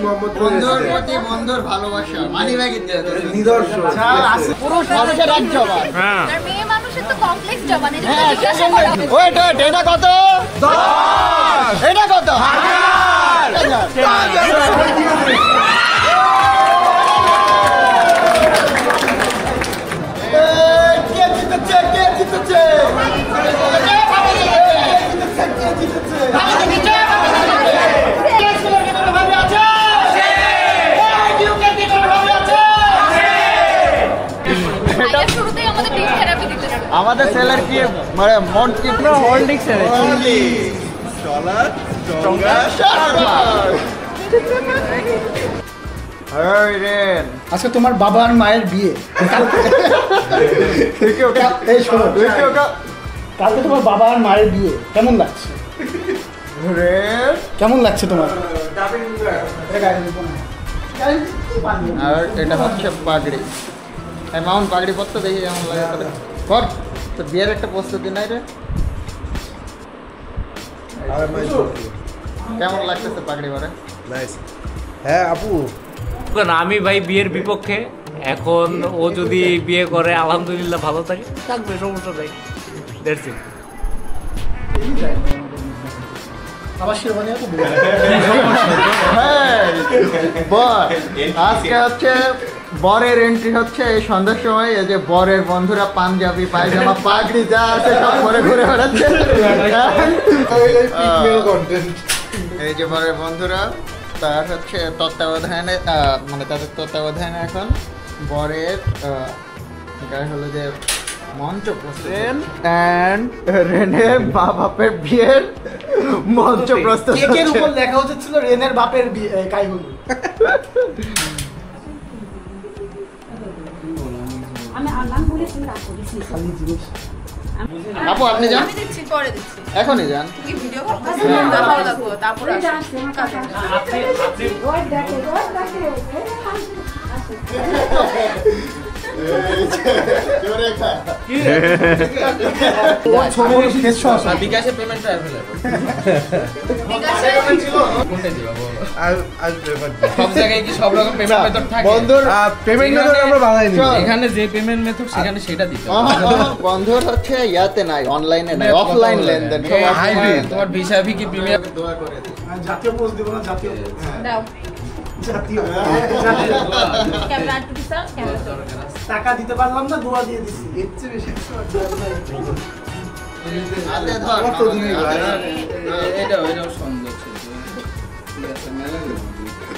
বন্ধুর প্রতি বন্ধুর ভালোবাসা মানিব্যাগ নিদর্শন পুরুষ মানুষের এক জবান আর মেয়ে মানুষের তো কমপ্লেক্স জবান এটা জিজ্ঞাসা করা হবে ওয়েট এটা কত 10 এটা কত আমাদের সেলার কি মানে মন কি পুরো holding seller dollar stronger sharper এই রেন আজকে তোমার বাবা আর মায়ের বিয়ে এই শোনো কালকে তোমার বাবা আর মায়ের বিয়ে কেমন লাগছে রেন কেমন লাগছে তোমার আর এটা হচ্ছে পাগড়ি মাউন্ট পাগড়ি পরতে দেখি কেমন লাগে তোর কর তো বিয়ের একটা প্রস্তুতি নাই রে কেমন লাগতেছে পাগড়ি পরে নাইস হ্যাঁ আপু না আমি ভাই বিয়ের বিপক্ষে এখন ও যদি বিয়ে করে আলহামদুলিল্লাহ ভালো থাকে থাকবে সমস্যা নেই দ্যাটস ইট আজকে হচ্ছে বরের এন্ট্রি হচ্ছে এই সন্ধ্যার সময় এই যে বরের বন্ধুরা পাঞ্জাবি পায়জামা পাগড়ি যা আছে সব পরে ঘুরে বেড়াচ্ছে এই যে বরের বন্ধুরা তার হচ্ছে তত্ত্বাবধানে মানে তাদের তত্ত্বাবধানে এখন বরের গায়ে হলো যে মঞ্চ প্রস্তুত এন্ড রেনের মা বাপের বিয়ের মঞ্চ প্রস্তুত কেকের উপর লেখা হচ্ছিল রেনের বাপের বিয়ে কাইগুলো আমি আনলাম বলে তুমি রাখো দিছি খালি জিনিস আপু আপনি যান আমি দিচ্ছি পরে দিচ্ছি এখনই যান কি ভিডিও করতেছ দেখাও লাগবো তারপর রোড দেখে বিকাশে পেমেন্টটা সব জায়গায় কি সব রকম পেমেন্ট মেথড থাকে বন্ধুর পেমেন্ট মেথড আমরা বানাইনি এখানে যে পেমেন্ট মেথড সেখানে সেটা দিতে বন্ধুর হচ্ছে ইয়াতে নাই অনলাইনে নাই অফলাইন লেনদেন তোমার ভিসা কি প্রিমিয়াম দোয়া করে দিই জাতীয় পোস্ট দিব না জাতীয় দাও জাতীয় ক্যামেরা টু দিছা ক্যামেরা টাকা দিতে পারলাম না দোয়া দিয়ে দিছি এর চেয়ে বেশি হাতে ধর এটাও সন্দেহ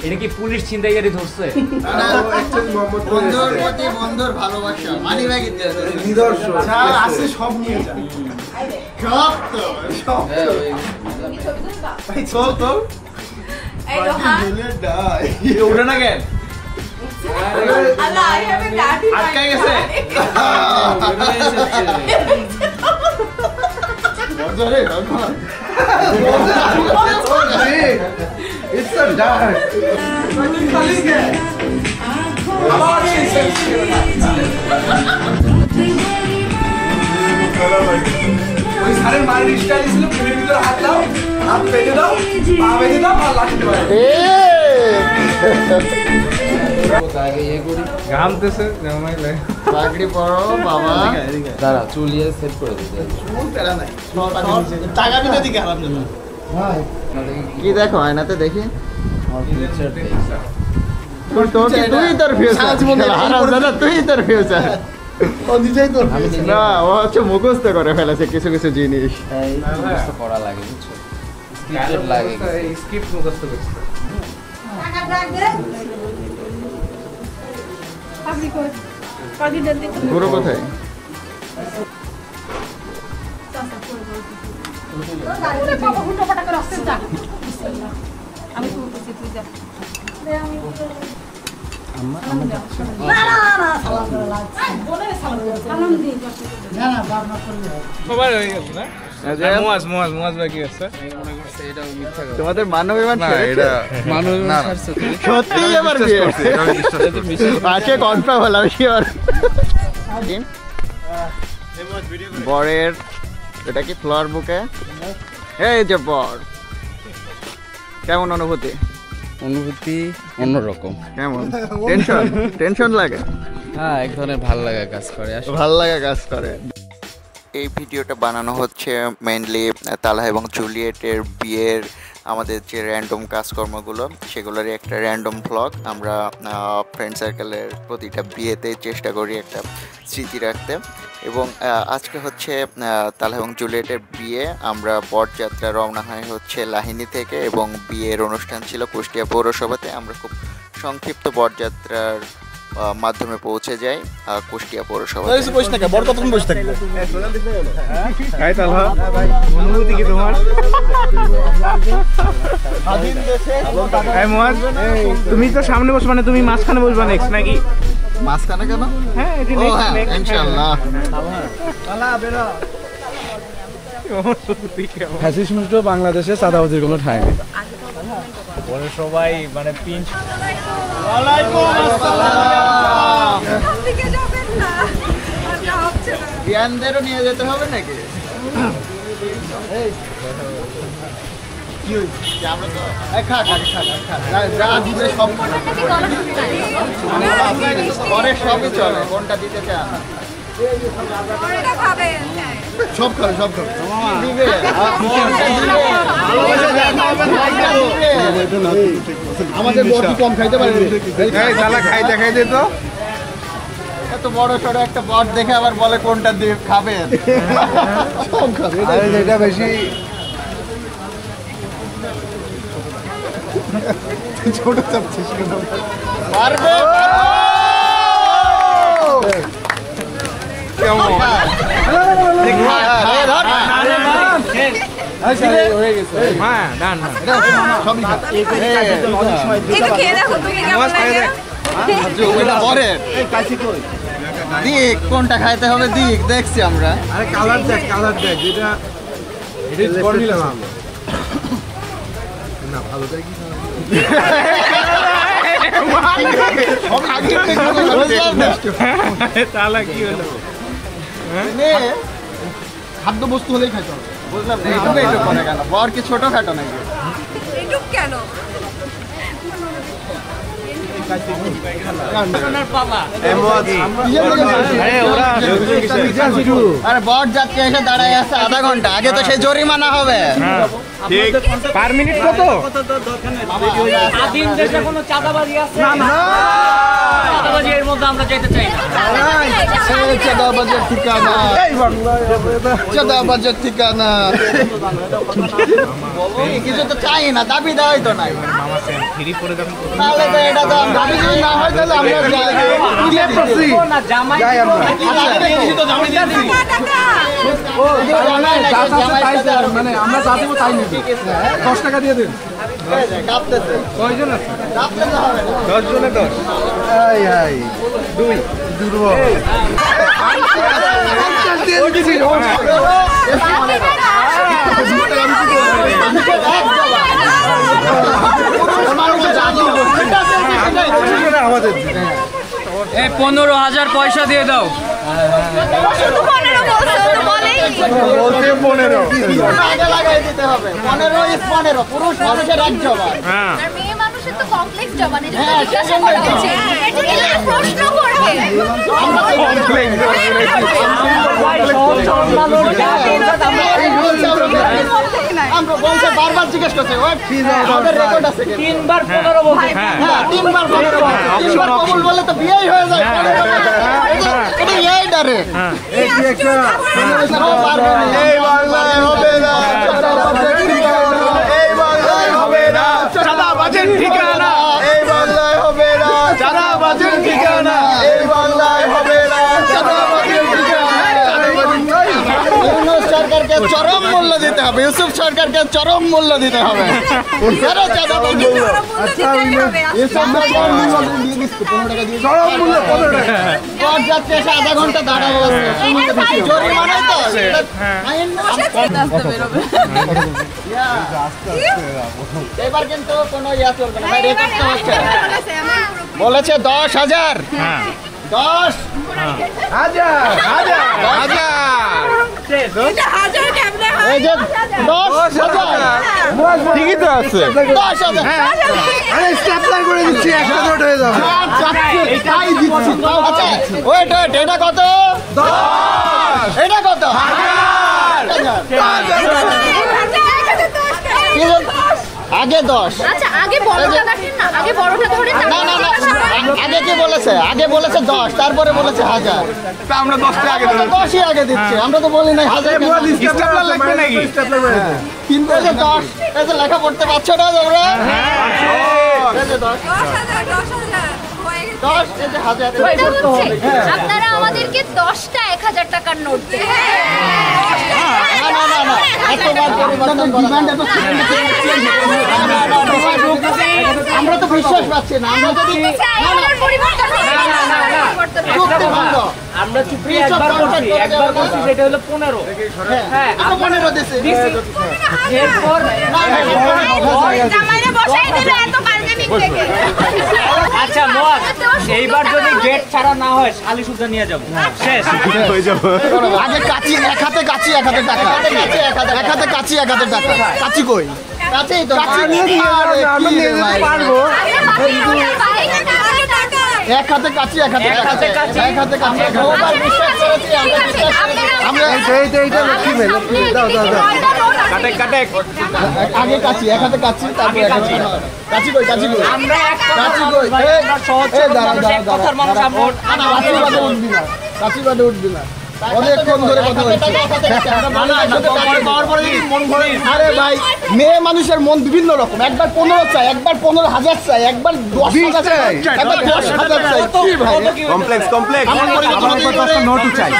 এটা কি পুলিশ ছিনতাইকারী ধরছে বন্ধুর প্রতি বন্ধুর ভালোবাসা মানিব্যাগ নিদর্শন যা আছে সব নিয়ে যা সব তো সব ছবি তুলবা ভাই চল তো এই রোহান উড়ে না কেন আল্লাহ আই হ্যাভ এ ডার্টি আটকে গেছে মজারে ভগবান ইটস আ ডার্ক আবার সেই ওই সারের মায়ের স্টাইল ছিল প্রেমের ভিতরে হাত দাও হাত বেঁধে দাও পা বেঁধে দাও আর লাঠি দেওয়া ঘামতেছে পাগড়ি পরো বাবা দাঁড়া চুলিয়ে সেট করে দিতে টাকা দিতে দিকে হারাম দেবো কি দেখো আয়নাতে দেখি তুই তোর ফিউচার তুই তোর ফিউচার না ও হচ্ছে মুখস্থ করে ফেলেছে কিছু কিছু জিনিস মুখস্থ করা লাগে বুঝছো স্ক্রিপ্টেড লাগে স্ক্রিপ্ট মুখস্থ করতে টাকা ব্যাগ দে পাগড়ি কই পাগড়ি দে গুরু কোথায় বাবা হুটো পাটা করে আসতে যা আমি তো বলতেছি তুই যা আমি না সালাম করে লাগছে বলে সালাম দিই না বাবা করলে সবার হয়ে গেল না মুয়াজ বাকি আছে তোমাদের মানব বিমান না এটা সত্যি এবার আজকে কনফার্ম হলাম শিওর বরের এটা কি ফ্লোর বুকে এই যে বর কেমন অনুভূতি অনুভূতি অন্যরকম। কেমন টেনশন লাগে? হ্যাঁ, এক ধরনের ভালো লাগা কাজ করে, ভালো লাগা কাজ করে। এই ভিডিওটা বানানো হচ্ছে মেইনলি তালহা এবং জুলিয়েটের বিয়ের আমাদের যে র্যান্ডম কাজকর্মগুলো সেগুলোরই একটা র্যান্ডম ভ্লগ। আমরা ফ্রেন্ড সার্কেলের প্রতিটা বিয়েতে চেষ্টা করি একটা স্মৃতি রাখতে। এবং আজকে হচ্ছে তালহা এবং জুলিয়েটের বিয়ে। আমরা বরযাত্রা রওনা হয় হচ্ছে লাহিনী থেকে এবং বিয়ের অনুষ্ঠান ছিল কুষ্টিয়া পৌরসভাতে। আমরা খুব সংক্ষিপ্ত বরযাত্রার মাধ্যমে পৌঁছে যাই কুষ্টিয়া পৌরসভা। তুমি তো সামনে বসবা না, তুমি মাঝখানে বসবা নেক্সট নাকি? মাঝখানে কেন? হ্যাঁ, ইনশাআল্লাহ। ফ্যাসিস্ট মুক্ত বাংলাদেশে চাঁদাবাজির কোনো ঠাঁই নেই। পরে সবাই মানে পিঞ্চ। বিয়ানদেরও নিয়ে যেতে হবে নাকি? সবই চলে, কোনটা দিতে চান? সব খাবে, সব খাবে। আমাদের বড় কম খাইতে পারে, খাইতে খাইতে তো এত বড় সড়ো একটা বট দেখে আবার বলে কোনটা দিয়ে খাবেন। সব খাবে, এটা বেশি ছোট চাচ্ছিস কেন? পারবে কেমন দিক কোনটা খাইতে হবে দিক দেখছি আমরা। আরে কালার দেখ, কালার দেখ, যেটা এটা করে নিলাম আমরা। না ভালো দেখ খাদ্য বস্তু হলেই খাইতে হবে, বুঝলাম না এইটুকু এইটুকু করে কেন? বর কি ছোট খাটো নাকি? কেন আরে বট যাত্রী এসে দাঁড়ায় আছে আধা ঘন্টা আগে, তো সেই জরিমানা হবে। পার মিনিট কত? স্বাধীন দেশে কোনো চাঁদাবাজি আছে? চাঁদাবাজি এর মধ্যে আমরা যেতে চাই না। চাঁদাবাজের ঠিকানা, চাঁদাবাজের ঠিকানা কিছু তো চাই না, দাবি দেওয়াই তো নাই। তাহলে তো এটা তো দাবি যদি না হয় তাহলে আমরা মানে আমরা যা দেবো তাই নেবে। 10 টাকা দিয়ে দিন। কয়জন আছে? 10 জনে 10। হাই হাই 2 দুর্বল। আমাদের 15,000 পয়সা দিয়ে দাও। 15 আগে লাগাই দিতে হবে। 15 পুরুষ মানুষের এক জবান, আর মেয়ে মানুষের তো কমপ্লেক্স জবান। এটা তো জিজ্ঞাসা করা হচ্ছে, এটা নিয়ে প্রশ্ন করবে। আমরা বলছে বারবার জিজ্ঞেস করছে, আমাদের রেকর্ড আছে 3বার 15 বলছে। হ্যাঁ 3বার 15 3বার কবুল বলে তো বিয়েই হয়ে যায়। এটা এই ডারে এই একটা এই বাংলায় হবে না, এই বাংলায় হবে না চাঁদাবাজের ঠিকানা, এই বাংলায় হবে না চাঁদাবাজের ঠিকানা, এই বাংলায় হবে না চাঁদাবাজের ঠিকানা। ইউনূস সরকারকে চরম মূল্য দিতে হবে, ইউসুফ সরকারকে চরম মূল্য দিতে হবে। বরযাত্রী এসে আধা ঘন্টা দাঁড়ায় আছে, জরিমানাই তো এবার কিন্তু কোনো ইয়া চলবে না। বলেছে 10,000 10,000 হাজার কেমনে হয়? এই যে 10,000 ঠিকই তো আছে 10,000 আরে স্ট্যাপলার করে দিচ্ছি একটা নোট হয়ে যাবে এটাই দিচ্ছি আচ্ছা ওয়েট এটা কত 10 এটা কত 1000 আগে 10 আচ্ছা আগে বড়টা কাটেন না আগে বড়টা ধরে না না না আগে কি বলেছে 10 তারপরে বলেছে 1000 তা আমরা 10টা আগে ধরে 10ই আগে দিচ্ছি আমরা তো বলি নাই 1000 স্ট্যাপলার লাগবে নাকি স্ট্যাপলার করে দিন কিন্তু এই যে 10 এই যে লেখা পড়তে পারছো না তোমরা এই যে 10 এই যে 1000 আপনারা আমাদেরকে 10টা 1000 টাকার নোট দেন না না না এতবার পরিবর্তন ডিমান্ড এত আমরা তো বিশ্বাস পাচ্ছি না আমরা যদি পরিবর্তন আমরা চুপি একবার করছি সেটা হলো 15 হ্যাঁ 15 দিছি এরপর জামাইরে বসাই দিল এত পাঞ্জাবি থেকে আচ্ছা মোয়াজ এইবার যদি গেট ছাড়া না হয় শালি সুজা নিয়ে যাব শেষ হয়ে যাবে আগে কাচি এক হাতে কাচি এক হাতে টাকা এক হাতে কাচি এক হাতে টাকা কাচি কই কাচি তো কাচি নিয়ে আমরা নিয়ে যেতে পারবো এক হাতে কাচি এক হাতে কাচি এক হাতে কাচি ওবার বিশ্বাস করেছি আমরা এইটা লক্ষ্মী মেয়ে লক্ষ্মী দাও দাও দাও কাটে আগে কাচি এক হাতে কাচি তারপরে এক হাতে কাচি কই আমরা এক কাচি কই সহজ কথার মানুষ আমরা কাচি বাদে উঠবি না কাচি বাদে উঠবি না অনেকক্ষণ ধরে কথা বলছি আরে ভাই মেয়ে মানুষের মন বিভিন্ন রকম একবার 15 চাই একবার 15,000 চাই একবার 10,000 চাই একবার 10,000 চাই কি ভাই কমপ্লেক্স আমার পরিবর্তন নোটও চাই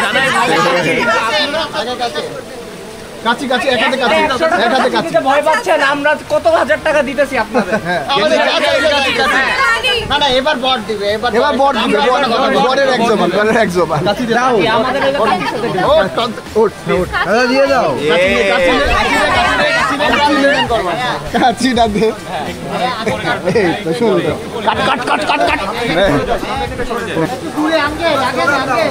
কাচি কাচি এক হাতে কাচি এক হাতে কাচি ভয় পাচ্ছেন আমরা কত হাজার টাকা দিতেছি আপনাদের আমাদের কাচি কাচি না না এবার বট দিবে এবার বট দিবে বটের এক জবান কাচি দাও আমাদের ওট দাদা দিয়ে দাও কাচি না দে এই তো শুন কাট কাট কাট কাট কাট পুরো আগে আগে আগে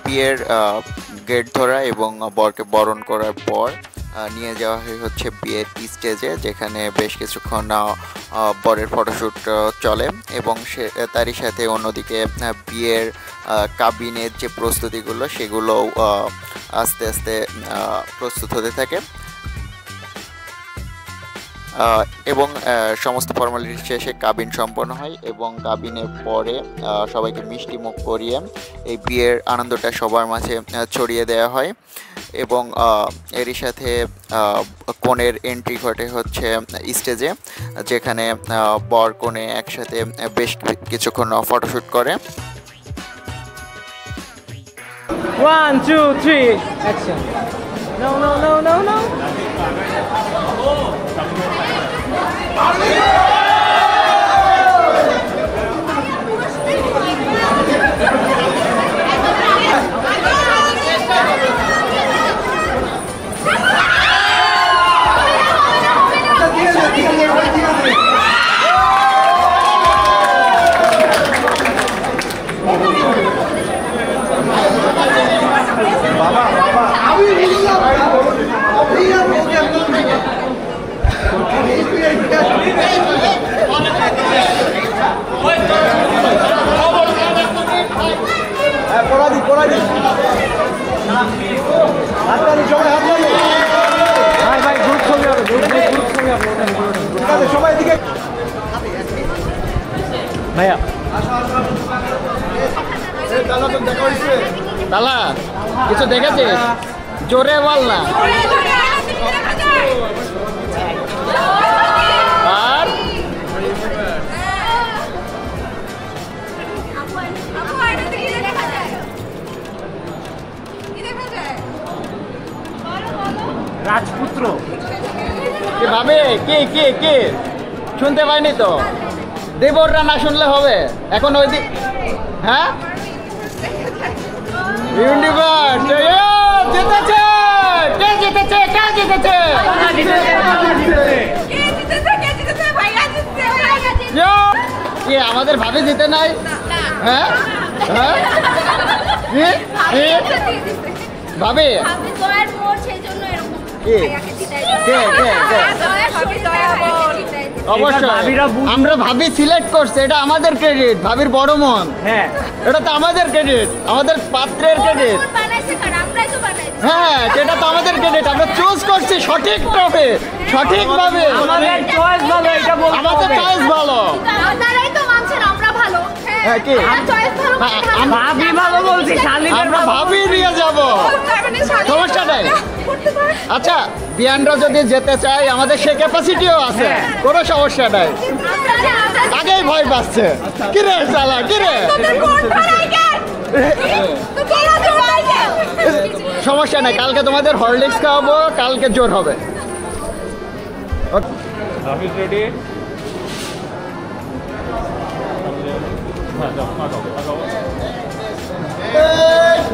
বিয়ের গেট ধরা এবং বরকে বরণ করার পর নিয়ে যাওয়া হচ্ছে বিয়ের স্টেজে, যেখানে বেশ কিছুক্ষণ বরের ফটোশ্যুট চলে এবং তারই সাথে অন্যদিকে বিয়ের কাবিনের যে প্রস্তুতিগুলো সেগুলো আস্তে আস্তে প্রস্তুত হতে থাকে এবং সমস্ত ফর্মালিটি শেষে কাবিন সম্পন্ন হয় এবং কাবিনের পরে সবাইকে মিষ্টি মুখ করিয়ে এই বিয়ের আনন্দটা সবার মাঝে ছড়িয়ে দেওয়া হয় এবং এরই সাথে কনের এন্ট্রি ঘটে হচ্ছে স্টেজে, যেখানে বর কনে একসাথে বেশ কিছুক্ষণ ফটোশ্যুট করে। 1 2 3 action No no no no no দালা কিছু দেখেছিস? জোরে বল না। আর রাজপুত্র কি ভাবে কে কে কে শুনতে পাইনি তো, দেবররা না শুনলে হবে এখন ওই দিক। হ্যাঁ ইউনিভার্স জিতেছে। জিতেছে কে জিতেছে আমাদের ভাবি জিতে নাই হ্যাঁ হ্যাঁ ভাবি অবশ্যই আমরা ভাবি সিলেক্ট করছে, এটা আমাদের ক্রেডিট, ভাবির বড় মন। হ্যাঁ এটা তো আমাদের ক্রেডিট, আমাদের পাত্রের ক্রেডিট। হ্যাঁ সেটা তো আমাদের ক্রেডিট, আমরা চুজ করছি সঠিকভাবে সঠিকভাবে। আমাদের চয়েস ভালো, এটা বলতে হবে আমাদের চয়েস ভালো। আপনারাই তো মানছেন আমরা ভালো। হ্যাঁ কি ভাবি ভালো বলছি, আমরা ভাবি নিয়ে যাব, সমস্যা নাই। আচ্ছা বিয়ানরা যদি যেতে চায় আমাদের সে ক্যাপাসিটিও আছে, কোনো সমস্যা নাই। আগেই ভয় পাচ্ছে কিরে চালা কিরে, সমস্যা নাই, কালকে তোমাদের হরলিক্স খাওয়াবো, কালকে জোর হবে।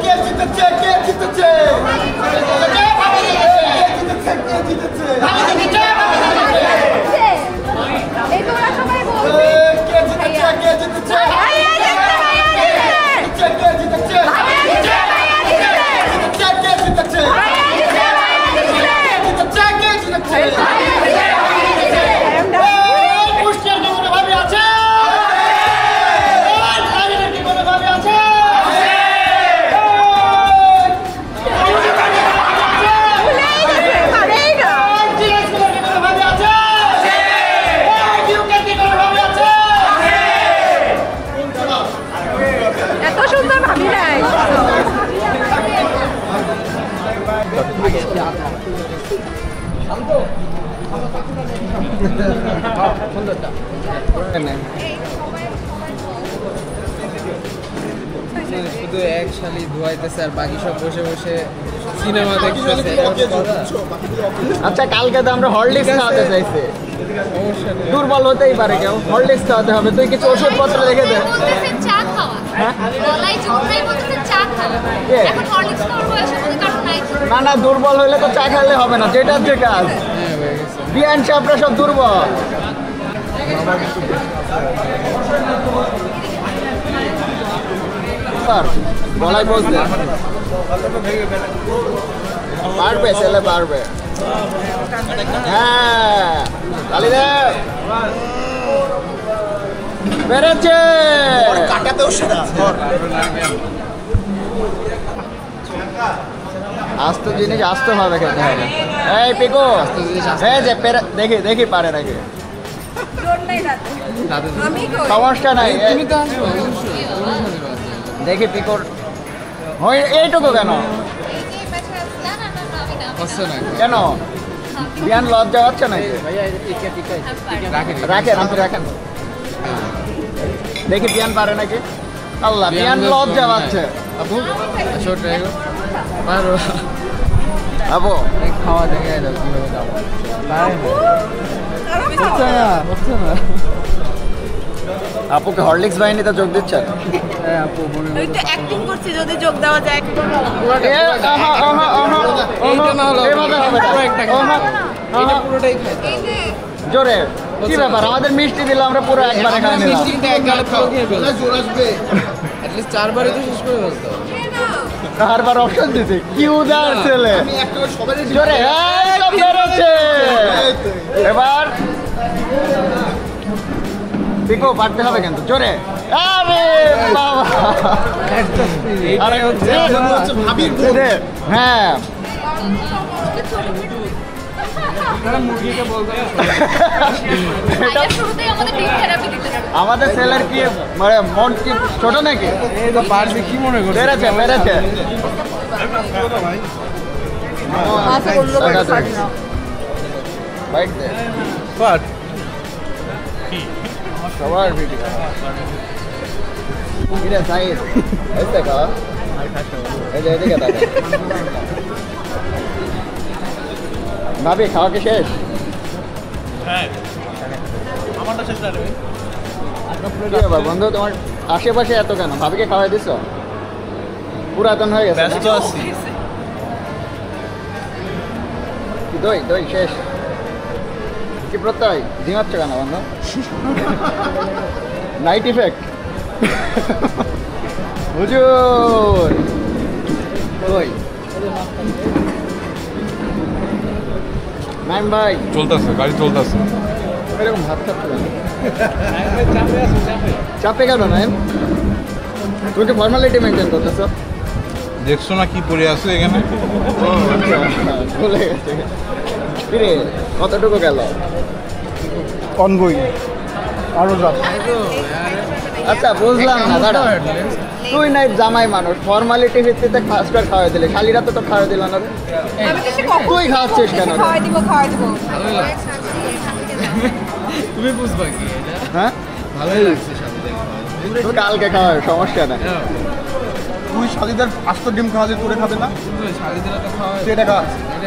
কে জিতেছে কে জিতেছে শুধু এক শালি ধোয়াইতেছে আর বাকি সব বসে বসে সিনেমা দেখতেছে। আচ্ছা কালকে তো আমরা হরলিক্স খাওয়াতে চাইছি, দুর্বল হতেই পারে কেউ, হরলিক্স খাওয়াতে হবে। তুই কিছু ওষুধপত্র রেখে দে। না না দুর্বল হইলে তো চা খেলে হবে না, যেটার যে কাজ। বিয়ান সাহেবরা সব দুর্বল। বলাই বলছে পারবে, ছেলে পারবে। হ্যাঁ কালিদেব বেড়েছে, আস্ত জিনিস আস্ত ভাবে খেতে হবে। এই পিকু এই যে দেখি দেখি পারে নাকি, সমস্যা নাই। দেখি পিকুর এইটুকু কেন কেন বিয়ান লজ্জা হচ্ছে নাকি? রাখেন আপনি রাখেন, দেখি বিয়ান পারে নাকি। আল্লাহ বিয়ান লজ্জা পাচ্ছে। আপু আপু খাওয়া দেখে আপুকে হরলিক্স বাহিনীতে যোগ দিচ্ছেন? অ্যাক্টিং করছি, যদি যোগ দেওয়া যায়। জোরে কি ব্যাপার, আমাদের মিষ্টি দিলে আমরা পুরো একবারে খাই নিলাম। চারবারে তো শেষ করে ফেলতো, চারবার অপশন দিতে কি উদার ছেলে। জোরে বেরোচ্ছে এবার পিকো পারতে হবে কিন্তু জোরে। আরে বাবা আরে হচ্ছে হ্যাঁ আমাদের ছেলের কি মানে মন কি ছোট নাকি? কি মনে করছে বেড়েছে বেড়েছে সবার ভিডিও ভাবি খাওয়া কি শেষ? বন্ধু তোমার আশেপাশে এত কেন? ভাবিকে খাওয়াই দিছ? পুরাতন হয়ে গেছে। দই দই শেষ কি প্রত্যয় ঝিমাচ্ছ কেন বন্ধু নাইট ইফেক্ট হুজুর দই নাইম ভাই চলতেছে গাড়ি চলতেছে এরকম ভাত খাচ্ছ চাপে কেন নাইম তুমি কি ফর্মালিটি মেনটেন করতেছো দেখছো না কি পড়ে আছে এখানে ভুলে গেছে ফিরে কতটুকু গেল অনগোয়িং আরো যাক আচ্ছা বুঝলাম না দাদা তুই নাই জামাই মানুষ ফর্মালিটি ভিত্তিতে ফাস্টার খাওয়াই দিলে শালিরা তো খাওয়াই দিল না রে তুই খাওয়াচ্ছিস কেন খাওয়াই দিব তুমি বুঝবা কি হ্যাঁ ভালোই লাগছে সাথে তুই কালকে খাওয়াই সমস্যা নাই তুই শালিদের আস্ত ডিম খাওয়া দিয়ে তোরে খাবে না শাড়িদের তো খাওয়া সেটা খা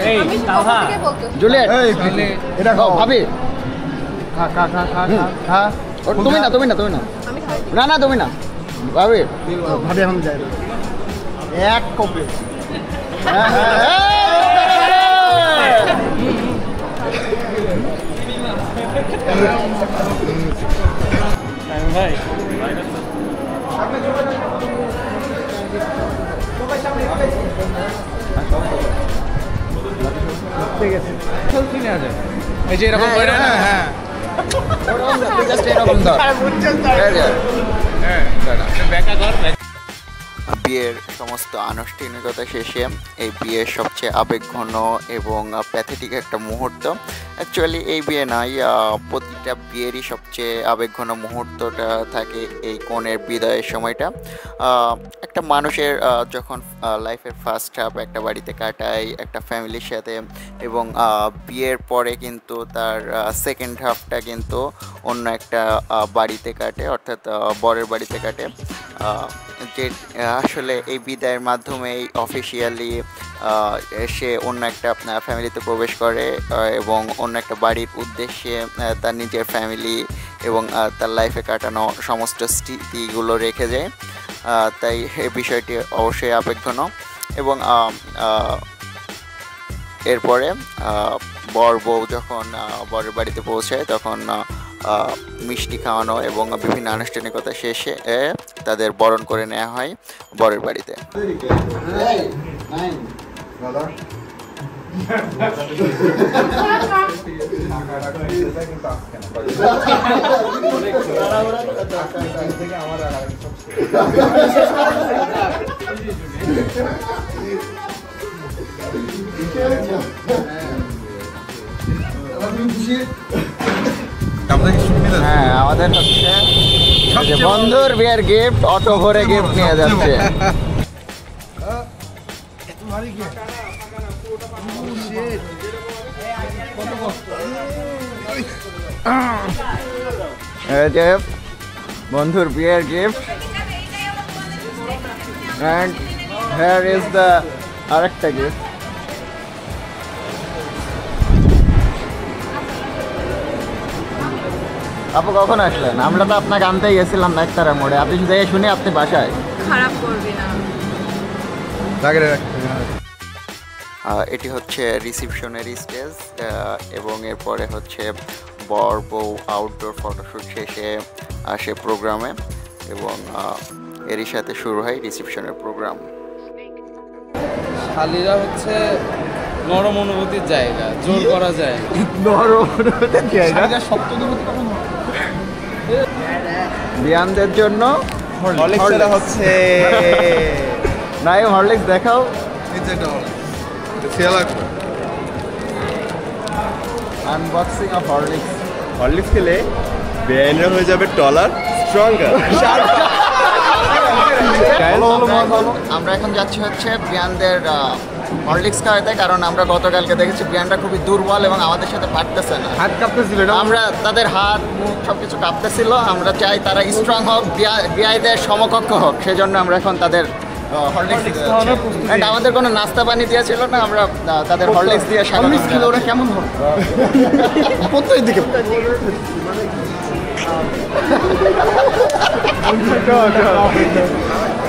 এই তালহা জুলিয়েট এই এটা খাও ভাবি খা খা খা খা খা তুমি না না না তুমি না ভাবি ভাবে এখন যাই এক কপে ভাই এই যে এরকম করে না হ্যাঁ এরকম ধর বিয়ের সমস্ত আনুষ্ঠানিকতা শেষে এই বিয়ের সবচেয়ে আবেগঘন এবং প্যাথেটিক একটা মুহূর্ত অ্যাকচুয়ালি এই বিয়ে নয় প্রতিটা বিয়েরই সবচেয়ে আবেগঘন মুহূর্তটা থাকে এই কনের বিদায়ের সময়টা একটা মানুষের যখন লাইফের ফার্স্ট হাফ একটা বাড়িতে কাটায় একটা ফ্যামিলির সাথে এবং বিয়ের পরে কিন্তু তার সেকেন্ড হাফটা কিন্তু অন্য একটা বাড়িতে কাটে অর্থাৎ বরের বাড়িতে কাটে যে আসলে এই বিদায়ের মাধ্যমেই অফিসিয়ালি সে অন্য একটা ফ্যামিলিতে প্রবেশ করে এবং অন্য একটা বাড়ির উদ্দেশ্যে তার নিজের ফ্যামিলি এবং তার লাইফে কাটানো সমস্ত স্মৃতিগুলো রেখে যায় তাই এই বিষয়টি অবশ্যই আবেগঘন এবং এরপরে বর বউ যখন বরের বাড়িতে পৌঁছায় তখন মিষ্টি খাওয়ানো এবং বিভিন্ন আনুষ্ঠানিকতা শেষে তাদের বরণ করে নেওয়া হয় বরের বাড়িতে। হ্যাঁ আমাদের হচ্ছে বন্ধুর বিয়ের গিফট অটো ভরে গিফট নিয়ে যাচ্ছে বন্ধুর বিয়ের gift and here is the আরেকটা গিফট আপু কখন আসলেন? আমরা তো আপনাকে আনতেই গেছিলাম একতারা মোড়ে, আপনি শুধু শুনে আপনি বাসায়। খারাপ করবি না। এটি হচ্ছে রিসিপশনের স্টেজ এবং এরপরে হচ্ছে বর বউ আউটডোর ফটোশ্যুট শেষে আসে প্রোগ্রামে এবং এরই সাথে শুরু হয় রিসিপশনের প্রোগ্রাম। শালীরা হচ্ছে নরম অনুভূতির জায়গা, জোর করা যায় নরম অনুভূতির জায়গা। বিয়ানদের জন্য হরলিক্স হচ্ছে নাই হরলিক্স দেখাও। Unboxing of Horlicks. হরলিক্স খেলে ব্রেনের হয়ে যাবে টলার স্ট্রঙ্গার। আমরা এখন যাচ্ছি হচ্ছে বিয়ানদের হরলিক্স খাওয়াতে, কারণ আমরা গতকালকে দেখেছি বিয়ানটা খুবই দুর্বল এবং আমাদের সাথে পারতেছে না, হাত কাঁপতেছিল। আমরা তাদের হাত মুখ সবকিছু কাঁপতেছিল। আমরা চাই তারা স্ট্রং হোক, বিয়াইদের সমকক্ষ হোক, সেজন্য আমরা এখন তাদের হরলিক্স আমাদের কোনো নাস্তা পানি দিয়েছিল না, আমরা তাদের হরলিক্স দিয়ে হরলিক্স খেলে ওরা কেমন হবে প্রত্যেক দিকে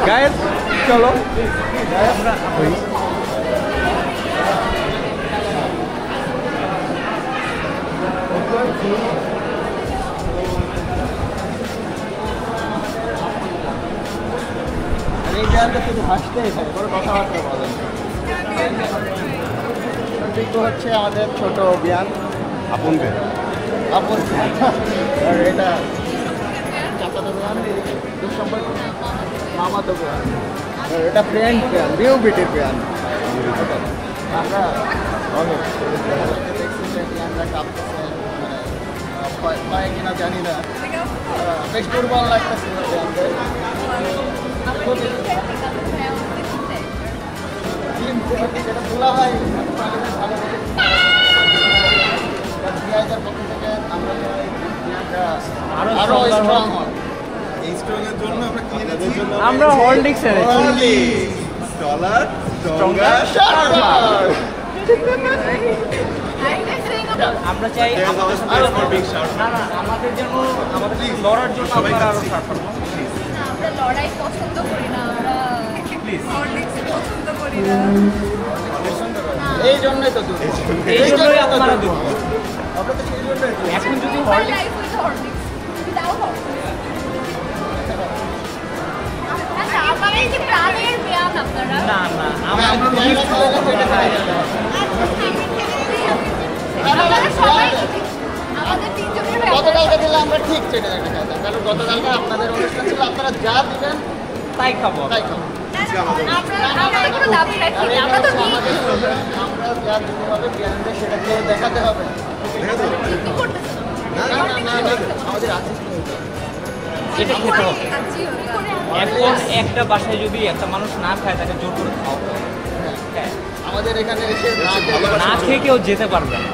গায়েস চলো এই বিয়ানটা শুধু হাসতেই থাকে, কোনো কথাবার্তা বলে না। হচ্ছে আমাদের ছোট বিয়ান, আপন বে আপন। আর এটা চাচাতো বিয়ান, দুঃসম্পর্ক মামাতো বিয়ান। আর এটা ফ্রেন্ড বিয়ান, বিউ বিটির বিয়ান। আমরা বিয়ানরা কাঁপতেছে, পায় কিনা জানি না, বেশ দুর্বল লাগতেছিল বিয়ানদের। যেটা তোলা হয় পক্ষ থেকে আমরা আরো স্ট্রং হয়। এই স্ট্রংয়ের জন্য আমরা কি এনেছি? আমরা হরলিক্স এনেছি। ডলার স্ট্রঙ্গার আমরা চাই আমাদের যেন আমাদের লড়ার জন্য আপনারা আরো শার্প হন। আমরা লড়াই পছন্দ করি না, আমরা হরলিক্স পছন্দ করি না। এই জন্যই তো এই জন্যই আপনারা দুঃখ। আমরা তো সেই জন্যই এখন যদি আমার life with Horlicks, without Horlicks. আচ্ছা, আমাদের যে প্রাণের ব্যায়াম আপনারা না না আমরা আপনারা সবাই আমাদের তিনজনের ব্যায়াম গতকালকে দিলে আমরা ঠিক চেটে একটা খাইতাম, কারণ গতকালকে আপনাদের অনুষ্ঠান ছিল, আপনারা যা দিবেন তাই খাবো। তাই খাবো। আমরা কোনো দাবি রাখি না, আমরা তো আমাদের program, আমরা যা দিতে হবে বিয়ানদের সেটা খেয়ে দেখাতে হবে। কি করতেছি না না না না, আমাদের আছে এটা খেতে হবে। খাচ্ছি করে এখন একটা বাসায় যদি একটা মানুষ না খায় তাকে জোর করে খাওয়াবো। হ্যাঁ, আমাদের এখানে এসে না খেয়ে কেউ যেতে পারবে না।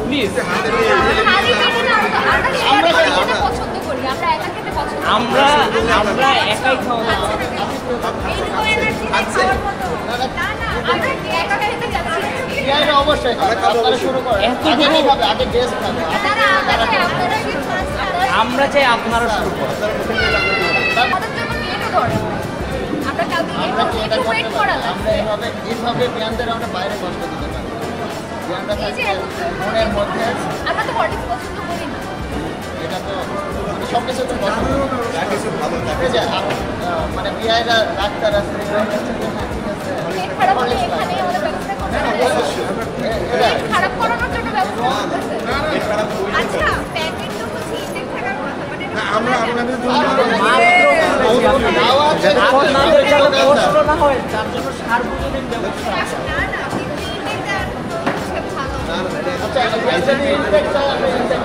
প্লিজ আমরা পছন্দ করি, আমরা একা খেতে পছন্দ করি। আমরা একাই খাওয়া না না, আমরা একা খেতে যাচ্ছি। বিয়ানরা অবশ্যই খাবে, আপনারা শুরু করেন। আগে কে খাবে? আগে গেস্ট খাবে। না না, আপনারা কি ফার্স্ট আমরা চাই আপনারা শুরু করেন। আমাদের জন্য কেটে ধরে আমরা কালকে একটু ওয়েট করা লাগবে। আমরা এইভাবে বিয়ানদের আমরা বাইরে কষ্ট দিতে পারি। বিয়ানরা এই যে থাকছে মনের মধ্যে, আমরা তো হরলিক্স পছন্দ করি না। এটা তো মানে সব কিছু তো পছন্দ। এই যে মানে বিয়ানরা ডাক্তার আছে, ঠিক আছে, পেট খারাপ হলে এখানেই আমাদের ব্যবস্থা করতে হবে। পেট খারাপ করানোর জন্য ব্যবস্থা করতেছে। আচ্ছা, প্যাকেট তো হচ্ছে ইনটেক থাকার কথা, মানে আমরা আপনাদের আপনাদের যাতে কষ্ট না হয় তার জন্য সার্বজনীন ব্যবস্থা আছে। না না, ইনটেকটা ভালো। আচ্ছা, যদি ইনটেক চাই আমরা ইনটেক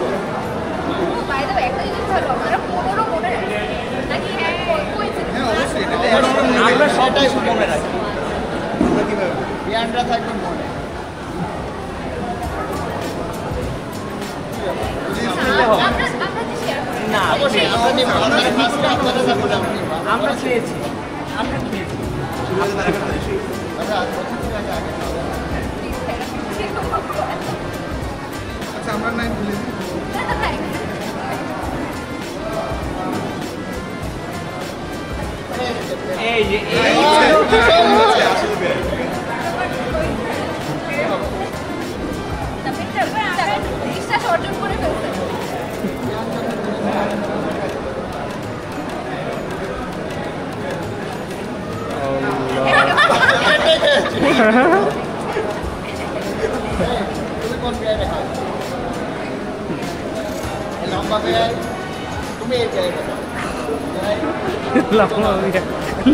করি। বাই দ্য ওয়ে, একটা জিনিস ভালো, আপনারা 15 মনে রাখেন নাকি? হ্যাঁ, আমরা সবটাই মনে রাখি। বিয়ানরা থাকবে মনে। আমরা যে শেয়ার করি না অবশ্যই আমরা নিব, আপনারা ফার্স্টে আপনারা যাবেন, আমরা নিব। আমরা খেয়েছি। আমরা খেয়েছি। আচ্ছা, আগে আচ্ছা আমরা নাই বলি এই যে বিশ্বাস অর্জন করে ফেলছে। তুমি কোন বিয়ানে খাও? লম্বা বিয়ান, তুমি এই বিয়ানে খাও।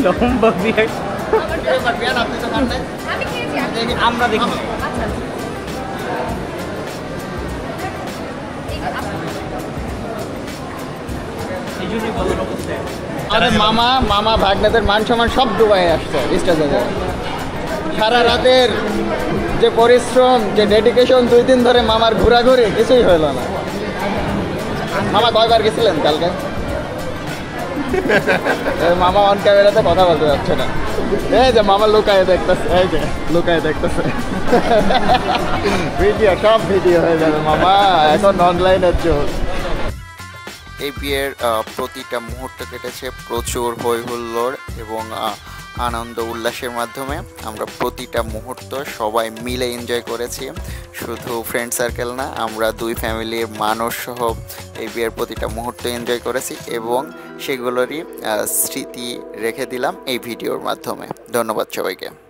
লম্বা বিয়ে এবার বিয়ান আপনি তো খান নাই? আমি খেয়েছি। আমরা দেখি। আচ্ছা এই জন্যই বলার অবস্থায় আমাদের মামা ভাগ্নেদের মান সম্মান সব ডুবাই আসছে স্টেজে। সারা রাতের যে পরিশ্রম, যে ডেডিকেশন, 2 দিন ধরে মামার ঘোরাঘুরি কিছুই হইল না। মামা কয়বার গেছিলেন কালকে? মামা অন ক্যামেরাতে কথা বলতে যাচ্ছে না। এই যে মামা লুকায় দেখতেছে, এই যে লুকায় দেখতেছে। ভিডিও, সব ভিডিও হয়ে যাবে মামা, এখন অনলাইনের যুগ। এই বিয়ের প্রতিটা মুহূর্ত কেটেছে প্রচুর হই হুল্লোড় এবং আনন্দ উল্লাসের মাধ্যমে আমরা প্রতিটা মুহূর্ত সবাই মিলে এনজয় করেছি। শুধু ফ্রেন্ড সার্কেল না, আমরা দুই ফ্যামিলির মানুষ সহ এই বিয়ের প্রতিটা মুহূর্ত এনজয় করেছি এবং সেগুলোরই স্মৃতি রেখে দিলাম এই ভিডিওর মাধ্যমে। ধন্যবাদ সবাইকে।